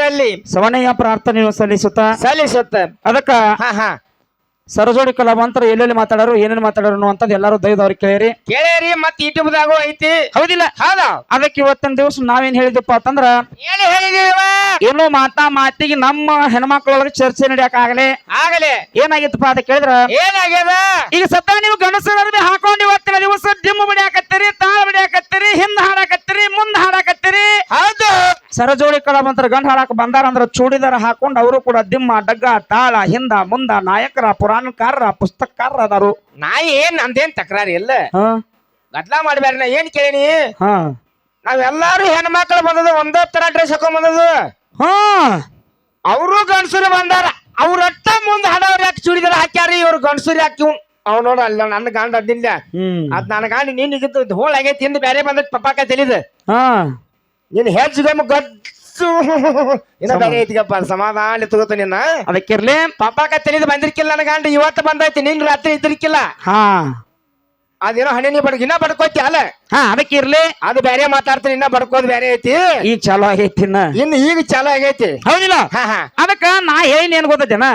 ದೇವರಲ್ಲಿ ಸವಣೆಯ ಪ್ರಾರ್ಥನೆಯನ್ನು ಸಲ್ಲಿಸುತ್ತ ಅದಕ್ಕ ಸರಜೋಡಿ ಕಲಾವಂತರ ಎಲ್ಲೆಲ್ಲಿ ಮಾತಾಡೋರು ಏನೇನು ಮಾತಾಡೋರು ಅಂತದ್ ಎಲ್ಲಾರು ದಯದವ್ರಿಗೆ ಕೇಳ್ಯಾರಿ ಮತ್ ಯೂಟ್ಯೂಬ್ದಾಗೂ ಐತಿ ಹೌದಿಲ್ಲ ಅದಕ್ಕೆ ಇವತ್ತಿನ ದಿವಸ ನಾವೇನ್ ಹೇಳಿದಪ್ಪ ಅಂತಂದ್ರ ಏನು ಹೇಳಿದೀವ ಏನು ಮಾತಿಗೆ ನಮ್ಮ ಹೆಣ್ಮಕ್ಳೊಳಗೆ ಚರ್ಚೆ ನಡಿಯಕ್ ಆಗಲೇ ಏನಾಗಿತ್ತಪ್ಪ ಅಂತ ಕೇಳಿದ್ರ ಏನಾಗ್ಯದ ಈಗ ಸದ್ಯ ನೀವು ಗಣಸರೇ ಹಾಕೊಂಡು ಇವತ್ತಿನ ದಿವಸ ಡಿಮ್ ಬಿಡಿಯಾಕತ್ತೀರಿ ತಾಳ ಬಿಡಿಯಾಕತ್ತೀರಿ ಹಿಂದ್ ಹಾಡಾಕತ್ತೀರಿ ಮುಂದ್ ಹಾಡಾಕತ್ತೀರಿ ಹೌದು ಸರಜೋಡಿ ಕಲಾವಂತರ ಗಂಡ ಹಾಡಕ್ ಬಂದಾರ ಅಂದ್ರ ಚೂಡಿದಾರ ಹಾಕೊಂಡು ಅವರು ಕೂಡ ದಿಮ್ಮ ಡಗ್ಗ ತಾಳ ಹಿಂದ ಮುಂದ ನಾಯಕರ ಪುರಾಣಕಾರರ ಪುಸ್ತಕಕಾರ ಅದಾರು ನಾಯಿ ನಂದೇನ್ ತಕರಾರಿ ಇಲ್ಲ ಗದ್ಲಾ ಮಾಡ್ಬ್ಯಾರ ನಾ ಏನ್ ಕೇಳಿನಿ ನಾವೆಲ್ಲಾರು ಹೆಣ್ಮಕ್ಳು ಬಂದದು ಒಂದೇ ತರ ಡ್ರೆಸ್ ಹಾಕೊಂಡ್ ಬಂದದು ಅವರು ಗಂಡಸರು ಬಂದಾರ ಅವ್ರಟ್ಟ ಮುಂದ್ ಹಾಡವ್ರ ಯಾಕೆ ಚೂಡಿದಾರ ಹಾಕ್ಯಾರಿ ಇವ್ರು ಗಂಡಸರು ಯಾಕೆ ಅವ್ ನೋಡ ಅಲ್ಲ ನನ್ನ ಗಂಡ ಅದಿಲ್ಲ ಅದ್ ನನ್ನ ಗಂಡ ನಿನ್ಗಿದ್ದು ಹೋಳ ಆಗೈತಿ ಹಿಂದ್ ಬ್ಯಾರೆ ಬಂದೈತಿ ಪಪ್ಪಾಕ ತಿಳಿದ ನೀನ್ ಹೆಚ್ಚುಗಮ್ಮ ಗಡ್ಸು ಇನ್ನ ಬೇರೆ ಐತಿಗಪ್ಪ ಸಮಾಧಾನ ತಗೋತ ನಿನ್ನ ಅದಕ್ಕಿರ್ಲಿ ಪಪ್ಪಾಕ ತಿಳಿದು ಬಂದಿರ್ಕಿಲ್ಲ ನನ್ನ ಗಂಡ ಇವತ್ತು ಬಂದೈತಿ ನಿನ್ ರಾತ್ರಿ ಇದ್ದಿರ್ಕಿಲ್ಲ ಅದೇನೋ ಹಣ್ಣಿನ ಬಡ್ಕ ಇನ್ನ ಬಡ್ಕೋತಿ ಅಲ್ಲ ಅದಕ್ಕಿರ್ಲಿ ಅದು ಬೇರೆ ಮಾತಾಡ್ತೀನಿ ಇನ್ನ ಬಡ್ಕೋದ್ ಬೇರೆ ಐತಿ ಈಗ ಚಾಲು ಆಗೈತಿ ಇನ್ನು ಈಗ ಚಾಲು ಆಗೈತಿ ಹೌದಿಲ್ಲ ಅದಕ್ಕ ನಾ ಏನ್ ಏನ್ ಗೊತ್ತೇನ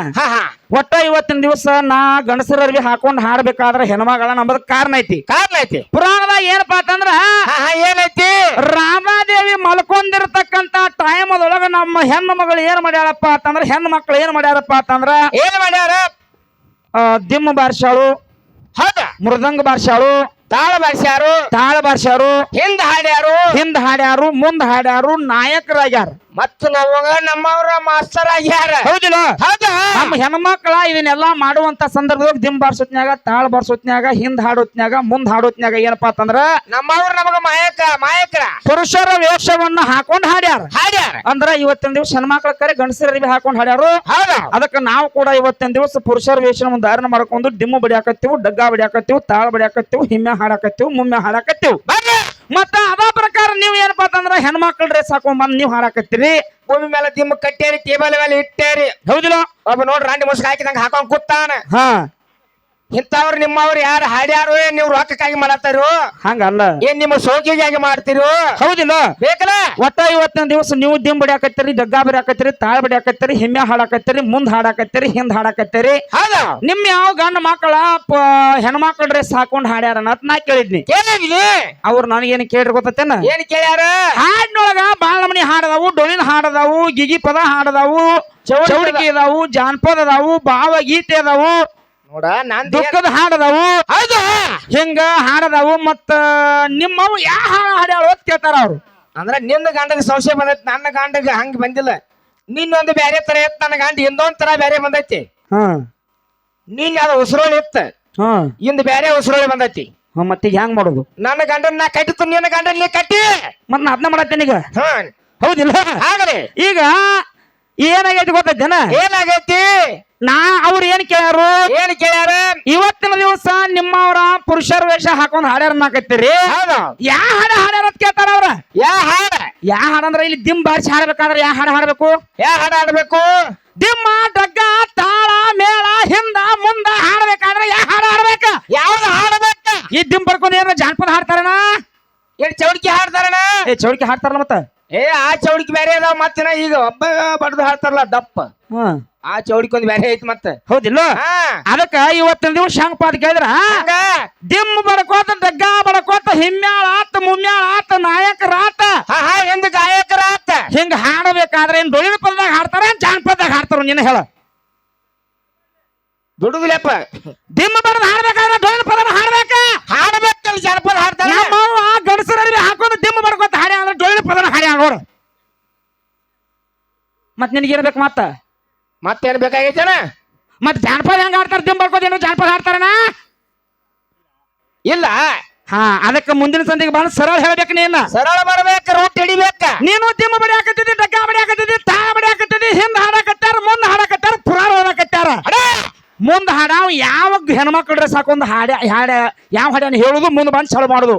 ಒಟ್ಟ ಇವತ್ತಿನ ದಿವಸ ನಾ ಗಂಡಸರರ್ವಿ ಹಾಕೊಂಡ್ ಹಾಡ್ಬೇಕಾದ್ರ ಹೆಣ್ಮಗಳ ನಂಬದ್ ಕಾರಣ ಐತಿ ಪುರಾಣದಾಗ ಏನಪ್ಪಾ ಅಂತಂದ್ರ ಏನೈತಿ ರಾಮಾದೇವಿ ಮಲ್ಕೊಂಡಿರ್ತಕ್ಕಂತ ಟೈಮ್ ಅದೊಳಗ ನಮ್ಮ ಹೆಣ್ಣು ಮಗಳು ಏನ್ ಮಾಡ್ಯಾರಪ್ಪ ಅಂತಂದ್ರ ಹೆಣ್ಣು ಮಕ್ಳು ಏನ್ ಮಾಡ್ಯಾರಪ್ಪ ಅಂತಂದ್ರ ಏನ್ ಮಾಡ್ಯಾರ ದಿಮ್ಮ ಬಾರ್ಸಾಳು ಮೃದಂಗ ಬಾರ್ಸಾಳು ತಾಳ ಬಾರ್ಸ್ಯಾರು ಹಿಂದ್ ಹಾಡ್ಯಾರು ಮುಂದ್ ಹಾಡ್ಯಾರು ನಾಯಕರಾಗ್ಯಾರ ಮತ್ತ ನಮ್ಮವ್ರ ಮಾಸ್ತರ್ ಆಗ್ಯಾರ ಹೌದಿಲ್ಲ ನಮ್ಮ ಹೆಣ್ಮಕ್ಳ ಇದನ್ನೆಲ್ಲಾ ಮಾಡುವಂತ ಸಂದರ್ಭದಾಗ ದಿಮ್ ಬಾರ್ಸೋತ್ನ್ಯಾಗ ತಾಳ ಬಾರ್ಸೋತ್ನ್ಯಾಗ ಹಿಂದ್ ಹಾಡೋತ್ನ್ಯಾಗ ಮುಂದ್ ಹಾಡೋತ್ನ್ಯಾಗ ಏನಪ್ಪಾ ಅಂತಂದ್ರ ನಮ್ಮವ್ರ ನಮಗ ಮಾಯಕರ ಪುರುಷರ ವೇಷವನ್ನ ಹಾಕೊಂಡ್ ಹಾಡ್ಯಾರ ಅಂದ್ರ ಇವತ್ತಿನ ದಿವಸ ಹೆಣ್ಮಕ್ಳ ಕರೆ ಗಂಡಸರಿಗೆ ಹಾಕೊಂಡ್ ಹಾಡ್ಯಾರು ಅದಕ್ಕ ನಾವು ಕೂಡ ಇವತ್ತಿನ ದಿವಸ ಪುರುಷರ ವೇಷನ ಧಾರಣ ಮಾಡ್ಕೊಂಡು ಡಿಮ್ಮು ಬಡಿಯಾಕತ್ತೀವಿ ಡಗ್ಗಾ ಬಡಿಯಾಕತ್ತೀವಿ ತಾಳ ಬಡಿಯಾಕತ್ತೀವಿ ಹಿಮ್ಮೆ ಹಾಡಾಕತ್ತೀವಿ ಮುಮ್ಮೆ ಹಾಡಾಕತ್ತೀವಿ ಮತ್ತ ಅದ ಪ್ರಕಾರ ನೀವ್ ಏನಪ್ಪಾ ಅಂತಂದ್ರ ಹೆಣ್ಮಕ್ಳ ಡ್ರೆಸ್ ಹಾಕೊಂಡ್ ಬಂದ್ ನೀವ್ ಹಾಡಾಕತ್ತೀರಿ ಭೂಮಿ ಮೇಲೆ ದಿಮ್ಮ ಕಟ್ಟೇರಿ ಟೇಬಲ್ ಮೇಲೆ ಇಟ್ಟೇರಿ ಹೌದಿಲ್ಲ ಒಬ್ಬ ನೋಡ್ರಿ ರಾಂಡಿ ಮುಸ್ಕ ಹಾಕಿದಂಗ ಹಾಕೊಂಡ್ ಕೂತಾನ ಇಂಥವ್ರು ನಿಮ್ಮವ್ರು ಯಾರು ಹಾಡ್ಯಾರು ನೀವು ರೊಕ್ಕಕ್ಕಾಗಿ ಮಾಡತ್ತಾರು ಹಂಗಲ್ಲ ಏನ್ ನಿಮ್ಮ ಸೋಕಿಗಾಗಿ ಮಾಡ್ತಿರು ಹೌದಿಲ್ಲ ಬೇಕಲ್ಲ ಒಟ್ಟ ಇವತ್ತಿನ ದಿವಸ ನೀವು ದಿಮ್ ಬಡಿಯಾಕತ್ತೀರಿ ಡಗ್ಗಾ ಬಡಿಯಾಕತ್ತೀರಿ ತಾಳ ಬಡಿಯಾಕತ್ತೀರಿ ಹಿಮ್ಮೆ ಹಾಡಾಕತ್ತೀರಿ ಮುಂದ್ ಹಾಡಾಕತ್ತೀರಿ ಹಿಂದ್ ಹಾಡಾಕತ್ತೀರಿ ನಿಮ್ ಯಾವ ಗಂಡ ಮಕ್ಕಳ ಹೆಣ್ಮಕ್ಳ ಡ್ರೆಸ್ ಹಾಕೊಂಡ್ ಹಾಡ್ಯಾರ ಅಂತ ನಾ ಕೇಳಿದ್ನಿ ಅವ್ರು ನನಗೇನು ಕೇಳ್ರಿ ಗೊತ್ತೇನ ಏನ್ ಕೇಳ್ಯಾರ ಹಾಡಿನೊಳಗ ಬಾಳ ನಮನಿ ಹಾಡದಾವು ಡೊಳಿನ ಹಾಡದಾವು ಗಿಗಿ ಪದ ಹಾಡದಾವು ಚೌಡಿಕೆ ಅದಾವು ಜಾನಪದ ಅದಾವು ಭಾವಗೀತೆ ಅದಾವು ದುಃಖದ ಹಾಡದಾವು ಹಿಂಗ ಹಾಡದಾವು ಮತ್ತ ನಿಮ್ಮವು ಯಾವ ಹಾಡ ಹಾಡ್ಯಾಳ ಅಂತ ಕೇಳ್ತಾರ ಅವ್ರು ಅಂದ್ರ ನಿನ್ನ ಗಂಡಗ ಸಂಶಯ ಬಂದೈತಿ ನನ್ನ ಗಂಡಗ ಹಂಗ ಬಂದಿಲ್ಲ ನಿನ್ನೊಂದು ಬ್ಯಾರೆ ತರ ಇತ್ತು ನನ್ನ ಗಂಡ ಇನ್ನೊಂದ್ ತರ ಬ್ಯಾರೆ ಬಂದೈತಿ ನೀನ್ ಅದ ಉಸಿರೋಳಿ ಇತ್ತ ಇಂದ ಬ್ಯಾರೆ ಉಸಿರೋಳಿ ಬಂದೈತಿ ಮತ್ತೀಗ ಹೆಂಗ್ ಮಾಡೋದು ನನ್ನ ಗಂಡನ್ ನಾ ಕಟ್ಟಿತ್ತು ನಿನ್ನ ಗಂಡನ್ ನೀ ಕಟ್ಟಿ ಮತ್ ನಾ ಅದನ್ನ ಮಾಡತ್ತೇನೆ ಈಗ ಹೌದಿಲ್ಲ ಹಾಗಲೇ ಈಗ ಏನಾಗೈತಿ ಗೊತ್ತೈತೇನ ಏನಾಗೈತಿ ನಾ ಅವ್ರ ಏನ್ ಕೇಳ್ಯಾರ ಇವತ್ತಿನ ದಿವಸ ನಿಮ್ಮವ್ರ ಪುರುಷರ ವೇಷ ಹಾಕೊಂಡ್ ಹಾಡ್ಯಾರ ನಾಕತ್ತೀರಿ ಯಾ ಹಾಡ ಹಾಡ್ಯಾರ ಅಂತ ಕೇಳ್ತಾರ ಅವ್ರ ಯಾ ಹಾಡ ಅಂದ್ರ ಇಲ್ಲಿ ದಿಮ್ ಬಾರಿಸಿ ಹಾಡ್ಬೇಕಾದ್ರ ಯಾ ಹಾಡ ಹಾಡ್ಬೇಕು ದಿಮ್ಮ ಡಗ್ಗ ತಾಳ ಮೇಳ ಹಿಂದ ಮುಂದ ಹಾಡ್ಬೇಕಾದ್ರ ಯಾ ಹಾಡ ಹಾಡ್ಬೇಕ ಯಾವ್ದು ಹಾಡ್ಬೇಕ ಈ ದಿಮ್ ಬರ್ಕೊಂಡ್ ಏನಾರ ಜಾನಪದ ಹಾಡ್ತಾರಣ ಏನ್ ಚೌಡಿಕೆ ಹಾಡ್ತಾರಣ ಚೌಡಿಕೆ ಹಾಡ್ತಾರಲ್ಲ ಮತ್ತ ಆ ಚೌಡಿಕೆ ಬೇರೆ ಅದಾವ ಮತ್ತಿನ ಈಗ ಒಬ್ಬ ಬಡ್ದು ಹಾಡ್ತಾರಲ್ಲ ದಪ್ಪ ಆ ಚೌಡಿಕೆ ಒಂದ್ ಬೇರೆ ಐತಿ ಮತ್ತ ಹೌದಿಲ್ಲ ಅದಕ್ಕ ಇವತ್ತಿನ ದಿವಸ ಹೆಂಗಪ್ಪ ಅಂತ ಕೇಳಿದ್ರ ದಿಮ್ ಬಡ್ಕೋತ ಡಗ್ಗ ಬಡ್ಕೋತ ಹಿಮ್ಮ್ಯಾಳ ಆತ ಮುಮ್ಮ್ಯಾಳ ಆತ ನಾಯಕರ ಆತ ಎಂದ ಗಾಯಕರ ಆತ ಹಿಂಗ ಹಾಡಬೇಕಾದ್ರೆ ಏನ್ ಡೊಳ್ಳಿನ ಪದದಾಗ ಹಾಡ್ತಾರ ಜಾನಪದದಾಗ ಹಾಡ್ತಾರ ನೀನು ಹೇಳ ದುಡುದಿಲ್ಲಪ್ಪ ದಿಮ್ಮ ಬಡದ್ ಹಾಡ್ಬೇಕಾದ್ರೆ ಡೊಳ್ಳಿನ ಪದ ಹಾಡ್ಬೇಕಲ್ಲ ಜಾನಪದ ಹಾಡ್ತಾರ ಗಂಡಸರಲ್ಲಿ ಹಾಕೋದು ದಿಮ್ಮ ಬಡ್ಕೋತ ಹಾಡ್ಯ ಅಂದ್ರೆ ಡೊಳ್ಳಿನ ಪದನ ಹಾಡ್ಯ ನೋಡು ಮತ್ ನಿನಗೇನ್ ಬೇಕು ಮತ್ತೇನ್ ಬೇಕಾಗೈತೇನ ಮತ್ ಜಾನಪದ ಹೆಂಗ ಹಾಡ್ತಾರ ದಿಮ್ಮ ಬಡ್ಕೋದೇನು ಜಾನಪದ ಹಾಡ್ತಾರಣ ಇಲ್ಲ ಅದಕ್ಕೆ ಮುಂದಿನ ಸಂದಿಗೆ ಬಂದು ಸರಳ ಹೇಳ್ಬೇಕು ನೀನ ಸರಳ ಬರ್ಬೇಕ ರೂಟ್ ಹಿಡಿಬೇಕ ನೀನು ದಿಮ್ಮ ಬಡಿಯಾಕತ್ತಿದ್ದಿ ಡಗ್ಗ ಬಡಿಯಾಕತ್ತಿದ್ದಿ ತಾಳ ಬಡಿಯಾಕತ್ತಿದ್ದಿ ಹಿಂದ್ ಹಾಡಾಕತ್ತಾರ ಮುಂದ್ ಹಾಡಾಕತ್ತಾರ ಪುರಾಣ ಓದಾಕತ್ತಾರ ಮುಂದ್ ಹಾಡ ಯಾವ ಹೆಣ್ಮಕ್ಳ ಡ್ರೆಸ್ ಹಾಕೊಂಡ್ ಹಾಡ ಯಾವ ಹಾಡ್ಯಾನ ಹೇಳುದು ಮುಂದ್ ಬಂದ್ ಚಳು ಮಾಡುದು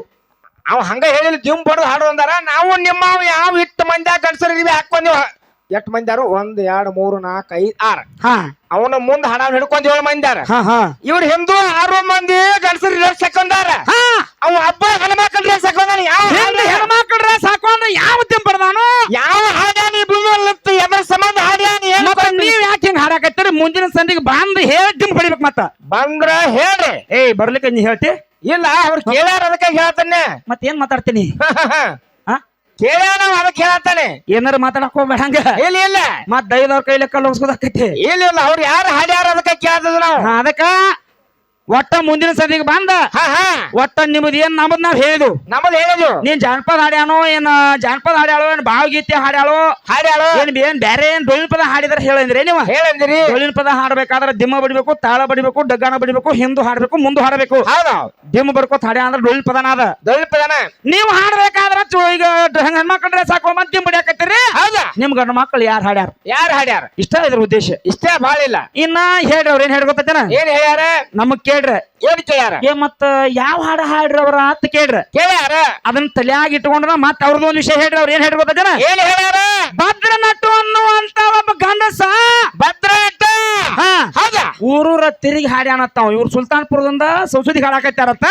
ಅವ್ ಹಂಗ ಹೇಳಿಲ್ಲ ದಿಮ್ ಬಡದು ಹಾಡು ಅಂದಾರ ನಾವು ನಿಮ್ಮ ಯಾವ ಇಟ್ಟು ಮಂದಿ ಗಂಡಸರಿ ಹಾಕೊಂದಿವ ಎಷ್ಟ್ ಮಂದಿಯಾರು 1 2 3 4 5 6 ಅವನ ಮುಂದ್ ಹಣ ಹಿಡ್ಕೊಂಡ್ 7 ಮಂದಿಯಾರ ಇವ್ರು ಹಿಂದೂ 6 ಮಂದಿ ಗಂಡಸರಿ ಡ್ರೆಸ್ ಹಾಕೊಂಡಾರ ಅವ್ ಹಬ್ಬ ಹೆಣ್ಮಕ್ಳ ಡ್ರೆಸ್ ಹಾಕೊಂಡ ಯಾವ ಹೆಣ್ಮಕ್ಳ ಡ್ರೆಸ್ ಹಾಕೊಂಡ ಯಾವ ದಿಮ್ ಬಡದಾನು ಯಾವ ಹಾಡ ನೀ ಭೂಮಿಯಲ್ಲಿ ಎದರ್ಸ ಸಂದಿಗೆ ಬಂದ್ ಹೇಳಿ ದಿಂಬ್ ಹೊಡಿಬೇಕು ಮತ್ತ ಬಂದ್ರ ಹೇಳ್ರಿ. ಏಯ್ ಬರ್ಲಿಕ್ಕೆ ನೀ ಹೇಳ್ತಿ ಇಲ್ಲ ಅವ್ರು ಕೇಳ್ಯಾರ ಅದಕ್ಕೆ ಹೇಳ್ತಾನೆ. ಮತ್ತೇನ್ ಮಾತಾಡ್ತೀನಿ ಕೇಳ್ಯಾರ ಅದಕ್ಕೆ ಹೇಳ್ತಾನೆ. ಏನಾರ ಮಾತಾಡಕ್ ಹೋಗ್ಬೇಡ ಹಂಗ. ಇಲ್ಲ ಇಲ್ಲ ಮತ್ ದೈವದವ್ರ ಕೈಲಿ ಕಲ್ಲು ಹೋಗ್ಸೋದಾಕೈತಿ. ಇಲ್ಲ ಇಲ್ಲ ಅವ್ರು ಯಾರು ಹಾಡ್ಯಾರ ಅದಕ್ಕೆ ಕೇಳ್ತದ ನಾವು. ಅದಕ್ಕ ಒಟ್ಟ ಮುಂದಿನ ಸಂದಿಗೆ ಬಂದ ಒಟ್ಟ ನಿಮ್ದು ಏನ್ ನಮ್ಮದ್ ನಾವ್ ಹೇಳಿದ್ವು. ನಮ್ಮದ್ ಹೇಳಿದ್ವು. ನೀನ್ ಜಾನಪದ ಹಾಡ್ಯಾನೋ ಏನ್ ಜಾನಪದ ಹಾಡ್ಯಾಳೋ ಏನ್ ಭಾವಗೀತೆ ಹಾಡ್ಯಾಳೋ ಏನ್ ಬೇರೆ ಏನ್ ಡೊಳ್ಳಿನ ಪದ ಹಾಡಿದ್ರ ಹೇಳಂದ್ರಿ ನೀವು. ಹೇಳಂದಿರಿ ಡೊಳ್ಳಿನ ಪದ ಹಾಡ್ಬೇಕಾದ್ರೆ ದಿಮ್ಮ ಬಡಿಬೇಕು, ತಾಳ ಬಡಿಬೇಕು, ಡಗ್ಗಾನ ಬಡಿಬೇಕು, ಹಿಂದು ಹಾಡ್ಬೇಕು, ಮುಂದೆ ಹಾಡಬೇಕು. ಹೌದು ದಿಮ್ಮ ಬರ್ಕೋತ್ ಹಾಡ್ಯ ಅಂದ್ರೆ ಡೊಳ್ಳಿನ ಪದನ ಅದ. ಡೊಳ್ಳಿನ ಪದನ ನೀವು ಹಾಡ್ಬೇಕಾದ್ರ ಈಗ ಹೆಣ್ಮಕ್ಳ ಸಾಕು ಮಂದಿ ದಿಮ್ಮ ಬಡಿಯಾಕತ್ತೀರಿ. ಹೌದಾ ನಿಮ್ ಗಂಡ ಮಕ್ಳು ಯಾರು ಹಾಡ್ಯಾರ ಇಷ್ಟ ಇದ್ರ ಉದ್ದೇಶ ಇಷ್ಟೇ ಬಾಳ ಇಲ್ಲ. ಇನ್ನ ಹೇಳ್ರಿ ಅವ್ರ ಏನ್ ಹೇಳ್ಕೊತೇನ ಏನ್ ಹೇಳ್ಯಾರ ನಮಗ್ ಕೇಳ್ರ. ಏನ್ ಕೇಳ್ಯಾರ ಮತ್ತ ಯಾವ ಹಾಡ ಹಾಡ್ರಿ ಅವ್ರ ಅಂತ ಕೇಳ್ರ. ಕೇಳ್ಯಾರ ಅದನ್ನ ತಲೆಯಾಗಿ ಇಟ್ಕೊಂಡ್ರ ಮತ್ತ ಅವ್ರದ್ದು ಒಂದ್ ವಿಷಯ ಹೇಳ್ರಿ. ಅವ್ರ ಏನ್ ಹೇಳ್ಕೊತೇನ ಏನ್ ಹೇಳ್ಯಾರ ಭದ್ರ ನಟು ಅನ್ನುವಂತ ಒಬ್ಬ ಗಂಡಸ ಭದ್ರ ನಟ ಹೌದಾ ಊರೂರ ತಿರುಗಿ ಹಾಡ್ಯಾನತ್ತಾವ. ಇವ್ರು ಸುಲ್ತಾನ್ಪುರದಿಂದ ಸಂಸದಿಗೆ ಹಾಡಾಕತ್ತಾರತ್ತ.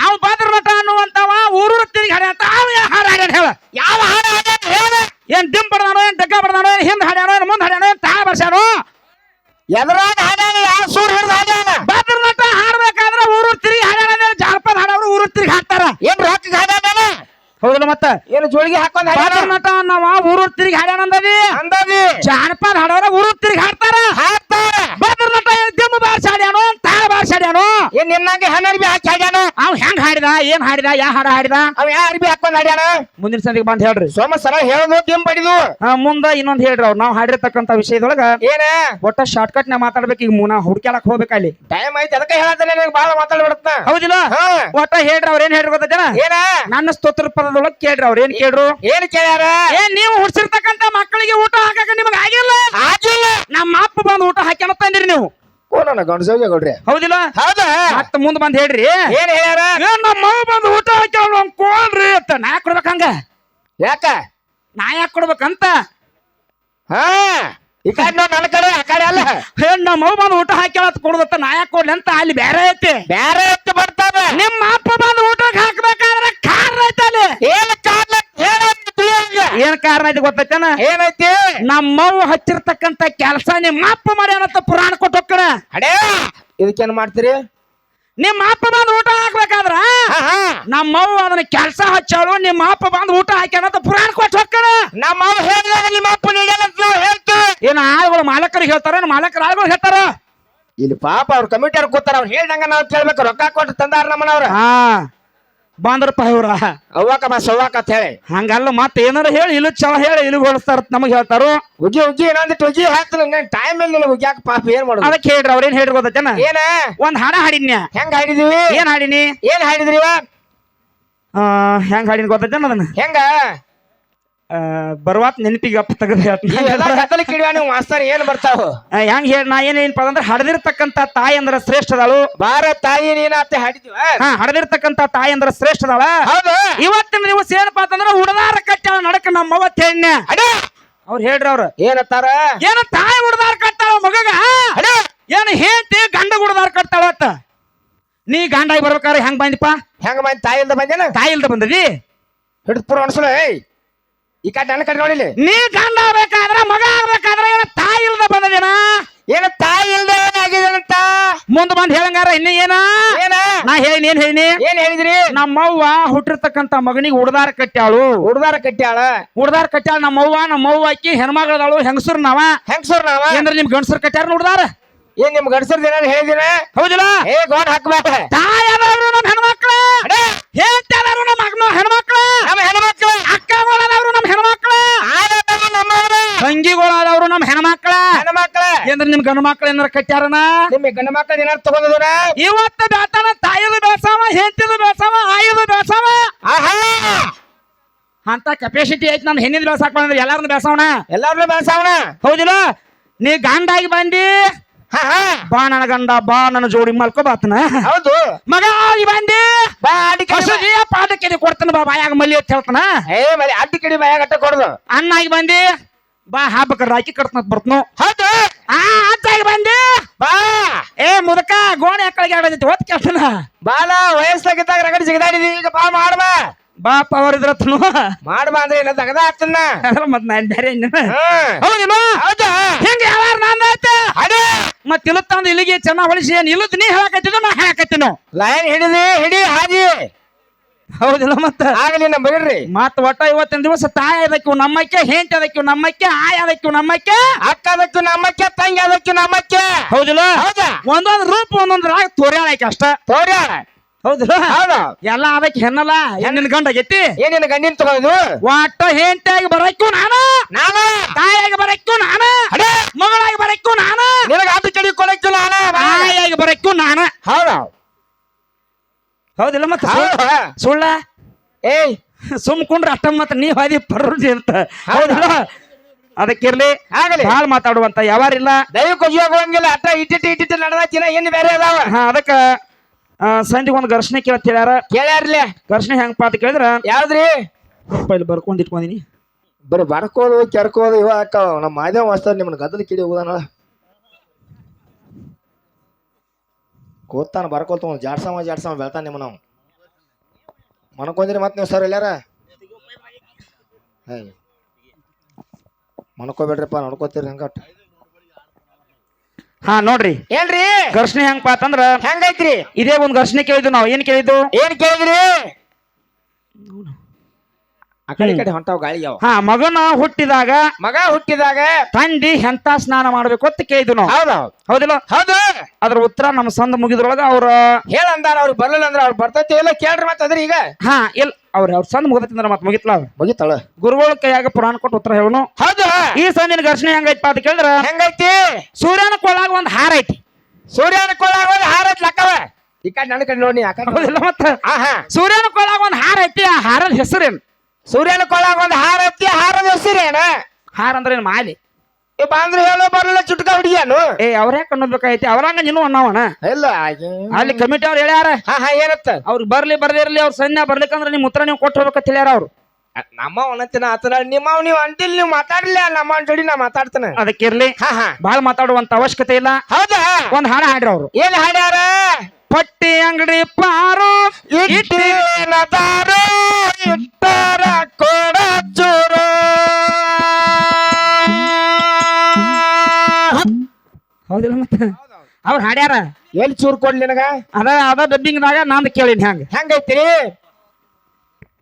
ಅವ್ ಭದ್ರ ನಟ ಅನ್ನುವಂತವ ಊರೂರ ತಿರುಗಿ ಹಾಡ್ಯಾನ. ಅವ ಯಾವ ಹಾಡ ಹಾಡ್ಯಾನ ಹೇಳ. ಯಾವ ಹಾಡ ಹಾಡ್ಯಾನ ಹೇಳ. ಏನ್ ದಿಂಬ್ ಬಡದಾನೋ ಏನ್ ಡಗ್ಗ ಬಡದಾನೋ ಏನ್ ಹಿಂದ್ ಹಾಡ್ಯಾನೋ ಏನ್ ಮುಂದ್ ಹಾಡ್ಯಾನೋ ಏನ್ ತಾಳ ಬರ್ಸ್ಯಾನೋ ಎದ್ರಾಗ ಹಾಡ್ಯಾನ ಯಾವ ಸೂರ್ ಹಿಡ್ದು ಹಾಡ್ಯಾನ. ಭದ್ರ ನಟ ಹಾಡ್ಬೇಕಾದ್ರ ಊರೂರ್ ತಿರುಗಿ ಹಾಡ್ಯಾನ. ಜಾನಪದ ಹಾಡವ್ರು ಊರೂರ್ ತಿರುಗಿ ಹಾಡ್ತಾರ. ಏನ್ ರೊಕ್ಕ ಹಾಡ್ಯಾನ ಹೌದಲ್ಲ ಮತ್ತ ಏನು ಜೋಳಿಗೆ ಹಾಕೊಂಡ್ ಭದ್ರ ನಟ ನಾವ ಊರೂರ್ ತಿರುಗಿ ಹಾಡ್ಯಾನ ಅಂದದಿ. ಜಾನಪದ ಹಾಡವ್ರ ಊರೂರ್ ತಿರುಗಿ ಹಾಡ್ತಾರ. ಭದ್ರ ನಟ ದಿಮ್ಮ ಬಾರ್ಸಿ ಹಾಡ್ಯಾನೋ ತಾಳ ಬಾರ್ಸಿ ಹಾಡ್ಯಾನೋ ಏನ್ ನಿನ್ನಂಗೆ ಹೆಣ್ಣ ಅರ್ಬಿ ಹಾಕಿ ಹಾಡ್ಯಾನ. ಅವ್ ಹೆಂಗ್ ಹಾಡಿದ ಏನ್ ಹಾಡಿದ ಯಾ ಹಾಡ ಹಾಡಿದ ಅವ್ ಯಾ ಅರ್ಬಿ ಹಾಕೊಂಡ್ ಹಾಡ್ಯಾನ. ಮುಂದಿನ ಸಂದಿಗೆ ಬಂದ್ ಹೇಳ್ರಿ. ಸೋಮ ಸಲ ಹೇಳುದು ದಿಮ್ ಬಡಿದು ಮುಂದ ಇನ್ನೊಂದ್ ಹೇಳ್ರಿ. ಅವ್ರು ನಾವ್ ಹಾಡಿರ್ತಕ್ಕಂತ ವಿಷಯದೊಳಗ ಏನ ಒಟ್ಟ ಶಾರ್ಟ್ಕಟ್ ನ ಮಾತಾಡ್ಬೇಕು. ಈಗ ನಾ ಹುಡ್ಕ್ಯಾಳಕ್ ಹೋಗ್ಬೇಕ ಅಲ್ಲಿ ಟೈಮ್ ಐತಿ ಅದಕ್ಕೆ ಹೇಳತ್ತಾನೆ ನನಗೆ ಬಾಳ ಮಾತಾಡ್ಬಿಡತ್ತ. ಹೌದಿಲ್ಲ ಒಟ್ಟ ಹೇಳ್ರಿ. ಅವ್ರ ಏನ್ ಹೇಳ್ರಿ ಗೊತ್ತೇನ ಏನ ನನ್ನ ಸ್ತೋತ್ರ ಪದದೊಳಗ್ ಕೇಳ್ರಿ. ಅವ್ರ ಏನ್ ಕೇಳ್ರು ಏನ್ ಕೇಳ್ಯಾರ. ಏನ್ ನೀವು ಹುಡ್ಸಿರ್ತಕ್ಕಂತ ಮಕ್ಕಳಿಗೆ ಊಟ ಹಾಕಕ ನಿಮಗ ಆಗಿಲ್ಲ. ನಮ್ಮ ಅಪ್ಪ ಬಂದ್ ಊಟ ಹಾಕ್ಯಾನ ತಂದಿರಿ ನೀವು. ನನ್ನ ಗಂಡಸೋಗಿ ಕೊಡ್ರಿ. ಹೌದಿಲ್ಲ ಹೌದಾ ಮತ್ತ ಮುಂದ್ ಬಂದ್ ಹೇಳ್ರಿ. ಏನ್ ಹೇಳ್ಯಾರ. ನಮ್ಮ ಮಾವ ಬಂದ್ ಊಟ ಹಾಕ್ಯಾವ ಕೋಲ್ರಿ ಅಂತ. ನಾ ಯಾಕೆ ಕೊಡ್ಬೇಕಂಗ. ಯಾಕ ನಾ ಯಾಕೆ ಕೊಡ್ಬೇಕಂತ. ಈ ಕಡೆ ನನ್ನ ಕಡೆ ಆ ಕಡೆ ಅಲ್ಲ. ನಮ್ಮ ಮಾವ ಬಂದ್ ಊಟ ಹಾಕ್ಯಾಳ ಕೊಡುದತ್ತ. ನಾ ಯಾಕೆ ಕೊಡ್ಲಿ ಅಂತ ಅಲ್ಲಿ ಬೇರೆ ಐತಿ. ಬೇರೆ ಎತ್ತು ಬರ್ತಾವ. ನಿಮ್ಮ ಅಪ್ಪ ಬಂದ್ ಊಟಕ್ಕೆ ಹಾಕ್ಬೇಕಾದ್ರೆ ಕಾರಣ ಐತಿ ಅಲ್ಲಿ. ಏನ್ ಕಾರಣ ಏನ್ ಕಾರಣ ಐತಿ ಗೊತ್ತೈತೇನ. ಏನೈತಿ ನಮ್ಮವ್ವ ಹಚ್ಚಿರ್ತಕ್ಕಂತ ಕೆಲಸ ನಿಮ್ಮ ಅಪ್ಪ ಮಾಡ್ಯಾನಂತ ಪುರಾಣ ಕೊಟ್ಟು ಹೋಗ್ಕಣ. ಅಡೇ ಇದಕ್ಕೇನ್ ಮಾಡ್ತೀರಿ. ನಿಮ್ಮ ಅಪ್ಪ ಬಂದ್ ಊಟ ಹಾಕ್ಬೇಕಾದ್ರ ನಮ್ಮವ್ವ ಅದನ್ನ ಕೆಲಸ ಹಚ್ಚಾಳು. ನಿಮ್ಮ ಅಪ್ಪ ಬಂದ್ ಊಟ ಹಾಕ್ಯಾನಂತ ಪುರಾಣ ಕೊಟ್ಟು ಹೋಗ್ಕಣ. ನಮ್ಮವ್ವ ಹೇಳಿದಾಗ ನಿಮ್ಮ ಅಪ್ಪ ನೀಡಲ್ಲ ಹೇಳ್ತು. ಏನ ಆಳುಗಳು ಮಾಲಕರಿಗೆ ಹೇಳ್ತಾರ ಮಾಲಕರ ಆಳುಗಳು ಹೇಳ್ತಾರ. ಇಲ್ಲಿ ಪಾಪ ಅವ್ರ ಕಮಿಟಿಯವ್ರು ಕೂತಾರ. ಅವ್ರು ಹೇಳ್ದಂಗ ನಾವ್ ಕೇಳ್ಬೇಕು. ರೊಕ್ಕ ಕೊಟ್ಟು ತಂದಾರ ನಮ್ಮನವ್ರ ಬಂದ್ರಪ್ಪ ಇವ್ರ ಅವ್ವಾಕ ಸವ್ವಾಕ ಅಂತ ಹೇಳಿ ಹಂಗಲ್ಲ. ಮತ್ತ ಏನಾರ ಹೇಳಿ ಇಲ್ಲಿ ಚಲ ಹೇಳಿ ಇಲ್ಲಿ ಹೊಡಿಸ್ತಾರ. ನಮಗ್ ಹೇಳ್ತಾರು ಉಗಿ ಉಗಿ ಏನಂದಿಟ್ಟು ಉಗಿ ಹಾಕ್ತಾನ. ಟೈಮ್ ಇಲ್ಲ ಉಗ್ಯಾಕ ಪಾಪ ಏನ್ ಮಾಡೋದು. ಅದಕ್ಕೆ ಹೇಳ್ರಿ. ಅವ್ರ ಏನ್ ಹೇಳ್ರಿ ಗೊತ್ತೇನ. ಏನ ಒಂದ್ ಹಾಡ ಹಾಡಿನ್ಯ. ಹೆಂಗ್ ಹಾಡಿದೀವಿ. ಏನ್ ಹಾಡಿನಿ ಏನ್ ಹಾಡಿದ್ರಿ ಹೆಂಗ್ ಹಾಡಿನ ಗೊತ್ತೇನ. ಅದನ್ನ ಹೆಂಗ ಬರ್ವಾತ್ ನೆನಪಿಗೆ ಅಪ್ಪ ತೆಗೆದು ಹೇಳ್ತೀನಿ. ನೀವು ಮಾಸ್ತರ್ ಏನ್ ಬರ್ತಾವ ಹೆಂಗ್ ಹೇಳಿ. ನಾ ಏನೇನಪ್ಪ ಅಂದ್ರೆ ಹಡದಿರ್ತಕ್ಕಂತ ತಾಯಿ ಅಂದ್ರ ಶ್ರೇಷ್ಠ ಅದಾಳು. ಬಾರ ತಾಯಿ ನೀನ ಅಂತ ಹಾಡಿದ್ವಿ. ಹಡದಿರ್ತಕ್ಕಂತ ತಾಯಿ ಅಂದ್ರ ಶ್ರೇಷ್ಠ ಅದಾಳ. ಹೌದು ಇವತ್ತಿನ ದಿವಸ ಏನಪ್ಪಾ ಅಂತಂದ್ರ ಉಡದಾರ ಕಟ್ಟಾಳ ನಡಕ ನಮ್ಮವ್ವ ತೆಣ್ಣೆ. ಅವ್ರು ಹೇಳ್ರಿ. ಅವ್ರ ಏನತ್ತಾರ. ಏನ ತಾಯಿ ಉಡದಾರ ಕಟ್ಟಾಳ ಮಗಗ. ಏನ್ ಹೇಳ್ತಿ ಗಂಡ ಉಡದಾರ ಕಟ್ತಾಳತ್ತ. ನೀ ಗಂಡಾಗಿ ಬರ್ಬೇಕಾದ್ರೆ ಹೆಂಗ್ ಬಂದಿಪ್ಪ. ಹೆಂಗ ಬಂದ್ ತಾಯಿ ಇಲ್ದ ಬಂದೇನ. ತಾಯಿ ಇಲ್ದ ಬಂದದಿ ಹಿಡಿದು ಪುರ ಅನ್ಸಲ. ಈ ಕಡೆ ನನ್ನ ಕಡೆ ನೋಡಿಲಿ. ನೀ ಗಂಡ ಆಗ್ಬೇಕಾದ್ರ ಮಗ ಆಗ್ಬೇಕಾದ್ರ ಏನ ತಾಯಿ ಇಲ್ದ ಬಂದದೇನ. ಏನ ತಾಯಿ ಇಲ್ದ ಏನಾಗಿದೇನಂತ ಮುಂದ್ ಬಂದ್ ಹೇಳಂಗಾರ. ಇನ್ನ ಏನ ನಾ ಹೇಳಿನಿ. ಏನ್ ಹೇಳಿನಿ. ಏನ್ ಹೇಳಿದ್ರಿ. ನಮ್ಮವ್ವ ಹುಟ್ಟಿರ್ತಕ್ಕಂತ ಮಗನಿಗೆ ಉಡದಾರ ಕಟ್ಟ್ಯಾಳು. ಉಡದಾರ ಕಟ್ಟ್ಯಾಳ. ಉಡದಾರ ಕಟ್ಟ್ಯಾಳ ನಮ್ಮವ್ವ ಆಕಿ ಹೆಣ್ಮಗಳದಾಳು. ಹೆಂಗಸರ್ ನಾವ ಹೆಂಗಸರ್ ನಾವ. ಏನ್ರ ನಿಮ್ ಗಂಡಸರ್ ಕಟ್ಟ್ಯಾರ ಉಡದಾರ. ಏನ್ ನಿಮ್ ಗಂಡಸರ್ದ ಏನಾದ್ರು ಹೇಳಿದಿನ. ಹೌದಿಲ್ಲ. ಏ ಗೋಡ್ ಹಾಕ್ಬೇಕ. ತಾಯಿ ಅದಾವ್ರು ನಮ್ ಹೆಣ್ಮಕ್ಳ. ಹೇಳ್ತಾರು ನಮ್ಮ ಹೆಣ್ಮಕ್ಳ. ನಮ್ಮ ಹೆಣ್ಮಕ್ಳ. ಅಕ್ಕಗಳಾದವ್ರು ನಮ್ ಹೆಣ್ಮಕ್ಳ. ತಂಗಿಗಳಾದವ್ರು ನಮ್ ಹೆಣ್ಮಕ್ಳ. ಹೆಣ್ಮಕ್ಳ ಏನ್ರ ನಿಮ್ ಗಂಡ ಮಕ್ಳ ಏನಾರ ಕಟ್ಟ್ಯಾರನ. ನಿಮ್ ಗಂಡ ಮಕ್ಳ ಏನಾರು ತಗೊಂಡಿದ್ರ. ಇವತ್ತ ಬೆಳ್ತಾನ ತಾಯಿದು ಬೆಳ್ಸಾವ ಹೆಂಡತಿದು ಬೆಳ್ಸಾವ ಆಯುದು ಬೆಳ್ಸಾವ. ಅಂತ ಕೆಪಾಸಿಟಿ ಐತಿ. ನಮ್ ಹೆಣ್ಣಿದ್ ಬೆಳ್ಸಾಕ ಬಂದ್ರೆ ಎಲ್ಲಾರನ್ನ ಬೆಳ್ಸಾವಣ. ಎಲ್ಲಾರನ್ನೂ ಬೆಳ್ಸಾವಣ. ಹೌದಿಲ್ಲ. ನೀ ಗಂಡಾಗಿ ಬಂದಿ. ಬಾ ನನ್ನ ಗಂಡ ಬಾ ನನ್ನ ಜೋಡಿ ಮಲ್ಕೋ ಬಾತನ. ಹೌದು. ಮಗ ಆಗಿ ಬಂದಿ. ಬಾ ಪಾಠಕ್ಕೆ ಕೊಡ್ತಾನ. ಬಾ ಬಾಯಾಗ ಮಲ್ಲಿ ಅಂತ ಹೇಳ್ತಾನ. ಮಲ್ಲಿ ಅಡ್ಡಿ ಕಡಿ ಬಾಯಾಗಟ್ಟ ಕೊಡುದು. ಅಣ್ಣ ಆಗಿ ಬಂದಿ. ಬಾ ಹಬ್ಬ ರಾಕಿ ಕಟ್ತನತ್ ಬರ್ತನು. ಹೌದು. ಅಜ್ಜಾಗಿ ಬಂದಿ. ಬಾ ಮುದಕ ಗೋಣಿ ಅಕ್ಕಳಿಗೆ ಆಡೋದೈತಿ ಹೊತ್ ಕೆಲ್ಸನ. ಬಾಲ ವಯಸ್ಸಾಗಿದ್ದಾಗ ರಗಡಿ ಜಿಗದಾಡಿದಿ. ಈಗ ಬಾ ಮಾಡ್ಬಾ. ಬಾ ಪವರ್ ಇದ್ರತ್ನು ಮಾಡ್ಬಾ ಅಂದ್ರೆ ಏನ ತಗದ ಆಗ್ತನ. ಮತ್ ನಾನ್ ಬೇರೆ ಹೌದಿಲ್ಲ. ಹೌದಾ. ಹಿಂಗ ಯಾವಾರ ನಂದಾಯ್ತ. ಅದೇ ಮತ್ ಇಲ್ಲತ್ತಂದ ಇಲ್ಲಿಗೆ ಚೆನ್ನಾಗ್ ಹೊಳಿಸಿ ಏನ್ ಇಲ್ಲದ್ ನೀ ಹೇಳಕತ್ತಿದ ನಾ ಹೇಳಕತ್ತೀನೋ ಲೈನ್ ಹಿಡಿ ಹಾಜಿ ಹೌದಿಲ್ಲ ಮತ್ತ ಆಗಲಿ ನಮ್ಮ ಬಿಡ್ರಿ ಮತ್ ಒಟ್ಟ ಇವತ್ತಿನ ದಿವಸ ತಾಯಿ ಅದಕ್ಕೆ ನಮ್ಮಕ್ಕೆ ಹೆಂಡತಿ ಅದಕ್ಕೆ ನಮ್ಮಕ್ಕೆ ಆಯ್ ಅದಕ್ಕೆ ನಮ್ಮಕ್ಕೆ ಅಕ್ಕ ಅದಕ್ಕೆ ನಮ್ಮಕ್ಕೆ ತಂಗಿ ಅದಕ್ಕೆ ನಮ್ಮಕ್ಕೆ ಹೌದಿಲ್ಲ ಹೌದಾ ಒಂದೊಂದ್ ರೂಪ ಒಂದೊಂದ್ ರಾಗ ತೋರ್ಯಾಳಕ್ಕೆ ಅಷ್ಟ ತೋರ್ಯಾಳ ಹೌದಿಲ್ಲ ಹೌದು ಎಲ್ಲ ಅದಕ್ಕೆ ಹೆಣ್ಣಲ್ಲ ಹೆಣ್ಣಿನ ಗಂಡ ಆಗೈತಿ ಏನೇನು ಗಂಡಿನ ತಗೋದು ಒಟ್ಟ ಹೆಂಡತಿಯಾಗಿ ಬರಕ್ಕೂ ನಾನು ತಾಯಿಯಾಗಿ ಬರಕ್ಕೂ ನಾನು ಮಗಳಾಗಿ ಬರಕ್ಕೂ ನಾನು ನಿನಗ ಅದು ಚಡಿ ಕೊಡಕ್ಕೆ ನಾನು ತಾಯಿಯಾಗಿ ಬರಕ್ಕೂ ನಾನು ಹೌದು ಹೌದಿಲ್ಲ ಮತ್ತೆ ಸುಳ್ಳ ಏಯ್ ಸುಮ್ಕೊಂಡ್ರೆ ಅಷ್ಟ ಮತ್ತ ನೀವ್ ಹಾದಿ ಪರ್ರಿ ಅಂತ ಹೌದಿಲ್ಲ ಅದಕ್ಕಿರ್ಲಿ ಆಗಲಿ ಬಾಳ ಮಾತಾಡುವಂತ ಯಾವಾರಿಲ್ಲ ದೈವಕ್ಕೆ ಉಪಯೋಗಂಗಿಲ್ಲ ಅಟ್ಟ ಇಟ್ಟಿಟ್ಟು ನಡೆದಾಚಿನ ಏನು ಬೇರೆ ಅದಾವ ಅದಕ್ಕ ಸಂಜೆಗೆ ಒಂದು ಘರ್ಷಣೆ ಕೇಳತ್ ಕೇಳ್ಯಾರ್ಲಿ ಘರ್ಷಣೆ ಹೆಂಗಪ್ಪ ಅಂತ ಕೇಳಿದ್ರ ಯಾವ್ದ್ರಿ ಇಲ್ಲಿ ಬರ್ಕೊಂಡ್ ಇಟ್ಕೊಂಡಿನಿ ಬರೀ ಬರ್ಕೋದು ಕೆರ್ಕೋದು ಇವ ಹಾಕಾವ ನಮ್ಮ ಮಾದೇವ ಮಾಸ್ತರ್ ನಿಮ್ಮನ್ನ ಗದ್ದಲ ಕಿಡಿ ಹೋದಾನ ಕೂತಾನ ಬರ್ಕೊಳ್ತ ಜಾಡ್ಸಮ ಬೆಳ್ತಾನ ನಿಮ್ಮ ನಾವು ಮನ್ಕೊಂದಿರಿ ಮತ್ತೆ ನೀವು ಸರ್ ಎಲ್ಲಾರ ಮನ್ಕೋಬೇಡ್ರಿಪ್ಪ ನೋಡ್ಕೋತೀರಿ ಹಂಗಟ್ ಹಾ ನೋಡ್ರಿ ಏನ್ರಿ ಘರ್ಷಣೆ ಹೆಂಗಪ್ಪ ಅಂತಂದ್ರ ಹೆಂಗೈತ್ರಿ ಇದೇ ಒಂದ್ ಘರ್ಷಣೆ ಕೇಳಿದ್ವು ನಾವು ಏನ್ ಕೇಳಿದ್ದು ಏನ್ ಕೇಳಿದ್ರಿ ಆ ಕಡೆ ಈ ಕಡೆ ಹೊಂಟಾವ್ ಗಾಳಿ ಯಾವ ಹಾ ಮಗ ಹುಟ್ಟಿದಾಗ ತಂದಿ ಎಂತ ಸ್ನಾನ ಮಾಡ್ಬೇಕು ಅಂತ ಕೇಳಿದ್ವು ನಾವು ಹೌದು ಹೌದಿಲ್ಲ ಹೌದು ಅದ್ರ ಉತ್ತರ ನಮ್ಮ ಸಂದ ಮುಗಿದ್ರೊಳಗ ಅವ್ರ ಹೇಳಂದಾರ ಅವ್ರಿಗೆ ಬರ್ಲಿಲ್ಲ ಅಂದ್ರೆ ಅವ್ರು ಬರ್ತೈತಿ ಇಲ್ಲ ಕೇಳ್ರಿ ಮತ್ತ ಅದ್ರಿ ಈಗ ಹಾ ಇಲ್ಲ ಅವ್ರ ಸಂದ ಮುಗದೈತಿ ಮತ್ ಮುಗಿತ್ಲ ಮುಗಿತಾಳ ಗುರುಗಳ ಕೈಯಾಗ ಪುರಾಣ ಕೊಟ್ಟು ಉತ್ತರ ಹೇಳನು ಹೌದು ಈ ಸಂದಿನ ಘರ್ಷಣೆ ಹೆಂಗೈತಪ್ಪ ಅಂತ ಕೇಳಿದ್ರ ಹೆಂಗೈತಿ ಸೂರ್ಯನ ಕೊಳ್ಳಾಗ ಒಂದ್ ಹಾರ ಐತಿ ಸೂರ್ಯನ ಕೊಳ್ಳಾಗ ಒಂದ್ ಹಾರ ಐತಿ ಲಕ್ಕವ ಈ ಕಡೆ ನನ್ನ ಕಡೆ ನೋಡಿ ಹೌದಿಲ್ಲ ಮತ್ತ ಸೂರ್ಯನ ಕೊಳ್ಳಾಗ ಒಂದ್ ಹಾರ ಐತಿ ಆ ಹಾರದ ಹೆಸರೇನು ಸೂರ್ಯನ ಕೊಳ್ಳಾಗ ಒಂದ್ ಹಾರ ಐತಿ ಹಾರದ ಹೆಸರೇನ ಹಾರ ಅಂದ್ರೆ ಮಾಲಿ ಬಾಂದ್ರೆ ಹೇಳೋ ಬರಲ್ಲ ಚುಟ್ಕ ಹುಡುಗಿಯಾನು ಅವ್ರ ಯಾಕೆ ಅನ್ನೋದ್ಬೇಕಾಯ್ತಿ ಅವ್ರಂಗ ನೀನು ಅನ್ನವಣ ಇಲ್ಲ ಅಲ್ಲಿ ಕಮಿಟಿ ಅವ್ರು ಹೇಳ್ಯಾರ ಏನತ್ತ ಅವ್ರಿಗೆ ಬರ್ಲಿರ್ಲಿ ಅವ್ರ ಸೈನ್ಯ ಬರ್ಲಿಕ್ಕಂದ್ರೆ ನಿಮ್ ಉತ್ತರ ನೀವು ಕೊಟ್ಟು ಹೋಗ್ಬೇಕಂತ ಹೇಳ್ಯಾರ ಅವ್ರು ನಮ್ಮ ಅವನಂತಿನ ಆತನ ನಿಮ್ಮವ್ ನೀವು ಅಂಟಿಲ್ ನೀವು ಮಾತಾಡ್ಲಿ ನಮ್ಮ ಜೋಡಿ ನಾ ಮಾತಾಡ್ತೇನೆ ಅದಕ್ಕಿರ್ಲಿ ಬಾಳ ಮಾತಾಡುವಂತ ಅವಶ್ಯಕತೆ ಇಲ್ಲ ಹೌದಾ ಒಂದ್ ಹಾಡ ಹಾಡ್ರಿ ಅವ್ರು ಏನ್ ಹಾಡ್ಯಾರ ಪಟ್ಟಿ ಅಂಗಡಿ ಪಾರು ಇಟ್ಟೇನದಾರು ಇಟ್ಟರ ಕೊಡ ಚೂರು ಹೌದಿಲ್ಲ ಮತ್ತೆ ಅವ್ರು ಹಾಡ್ಯಾರ ಎಲ್ಲಿ ಚೂರು ಕೊಡ್ಲಿ ನಿನಗ ಅದ ಡಬ್ಬಿಂಗ್ನಾಗ ನಂದು ಕೇಳಿನಿ ಹೆಂಗೈತ್ರಿ